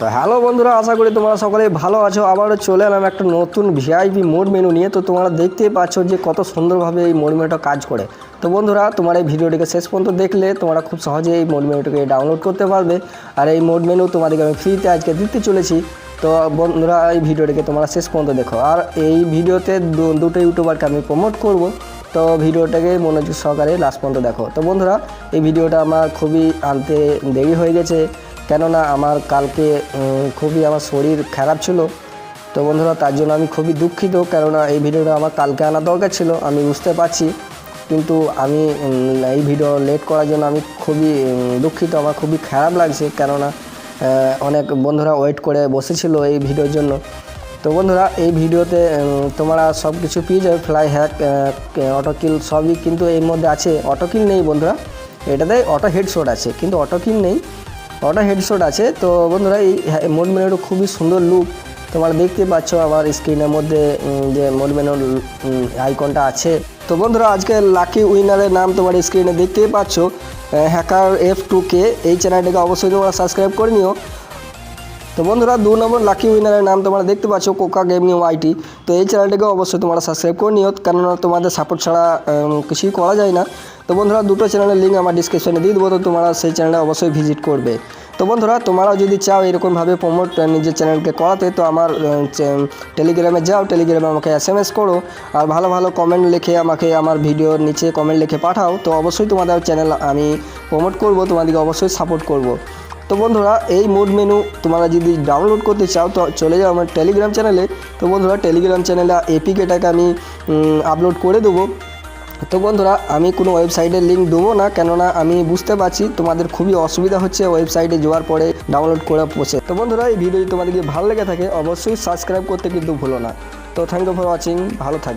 তো হ্যালো বন্ধুরা, আশা করি তোমরা সকলেই ভালো আছো। আবারও চলে এলাম একটা নতুন ভিআইপি মোড মেনু নিয়ে। তো তোমরা দেখতেই পাচ্ছ যে কত সুন্দরভাবে এই মোড মেনুটা কাজ করে। তো বন্ধুরা, তোমার এই ভিডিওটিকে শেষ পর্যন্ত দেখলে তোমরা খুব সহজে এই মোড মেনুটিকে ডাউনলোড করতে পারবে। আর এই মোড মেনু তোমাদেরকে আমি ফ্রিতে আজকে দিতে চলেছি। তো বন্ধুরা, এই ভিডিওটিকে তোমরা শেষ পর্যন্ত দেখো। আর এই ভিডিওতে দুটো ইউটিউবারকে আমি প্রমোট করব, তো ভিডিওটাকে মনোযোগ সহকারে লাস্ট পর্যন্ত দেখো। তো বন্ধুরা, এই ভিডিওটা আমার খুবই আনতে দেরি হয়ে গেছে, কেননা আমার কালকে খুবই আমার শরীর খারাপ ছিল। তো বন্ধুরা, তার জন্য আমি খুবই দুঃখিত, কেননা এই ভিডিওটা আমার কালকে আনা দরকার ছিল, আমি বুঝতে পারছি। কিন্তু আমি এই ভিডিও লেট করার জন্য আমি খুবই দুঃখিত, আমার খুবই খারাপ লাগছে, কেননা অনেক বন্ধুরা ওয়েট করে বসেছিল এই ভিডিওর জন্য। তো বন্ধুরা, এই ভিডিওতে তোমরা সব কিছু পেয়ে যাবে, ফ্লাই হ্যাক, অটো কিল সবই কিন্তু এর মধ্যে আছে। অটো কিল নেই বন্ধুরা, এটাতে অটো হেডশট আছে, কিন্তু অটো কিল নেই, অটো হেডশট আছে। তো বন্ধুরা, এই মোড মেনুটা খুবই সুন্দর লুক, তোমরা দেখতে পাচ্ছ আমার স্ক্রিনের মধ্যে যে মোড মেনুর আইকনটা আছে। তো বন্ধুরা, আজকে লাকি উইনারের নাম তোমার স্ক্রিনে দেখতেই পাচ্ছ, হ্যাকার F2K। এই চ্যানেলটাকে অবশ্যই তোমরা সাবস্ক্রাইব করে নিও। তো বন্ধুরা, 2 নম্বর লাকি উইনারের নাম তোমরা দেখতে পাচ্ছ, কোকা গেমিং ওয়াইটি। তো এই চ্যানেলটাকে অবশ্যই তোমরা সাবস্ক্রাইব করে নিও, কেননা তোমাদের সাপোর্ট ছাড়া কিছুই করা যায় না। তো বন্ধুরা, দুটো চ্যানেলের লিঙ্ক আমার ডিসক্রিপশনে দিয়ে দেবো, তো তোমরা সেই চ্যানেলে অবশ্যই ভিজিট করবে। তো বন্ধুরা, তোমরাও যদি চাও এরকমভাবে প্রমোট নিজের চ্যানেলকে করাতে, তো আমার টেলিগ্রামে যাও, টেলিগ্রামে আমাকে SMS করো, আর ভালো ভালো কমেন্ট লিখে আমাকে আমার ভিডিওর নিচে কমেন্ট লিখে পাঠাও। তো অবশ্যই তোমাদের চ্যানেল আমি প্রমোট করব, তোমাদেরকে অবশ্যই সাপোর্ট করব। তো বন্ধুরা, এই মোড মেনু তোমরা যদি ডাউনলোড করতে চাও তো চলে যাও আমার টেলিগ্রাম চ্যানেলে। তো বন্ধুরা, টেলিগ্রাম চ্যানেলে APKটাকে আমি আপলোড করে দেবো। তো বন্ধুরা, আমি কোনো ওয়েবসাইটের লিঙ্ক দেবো না, কেননা আমি বুঝতে পারছি তোমাদের খুবই অসুবিধা হচ্ছে ওয়েবসাইটে যাওয়ার পরে ডাউনলোড করে বসে। তো বন্ধুরা, এই ভিডিও যদি তোমাদেরকে ভালো লেগে থাকে অবশ্যই সাবস্ক্রাইব করতে কিন্তু ভুলো না। তো থ্যাংক ইউ ফর ওয়াচিং, ভালো থাকবে।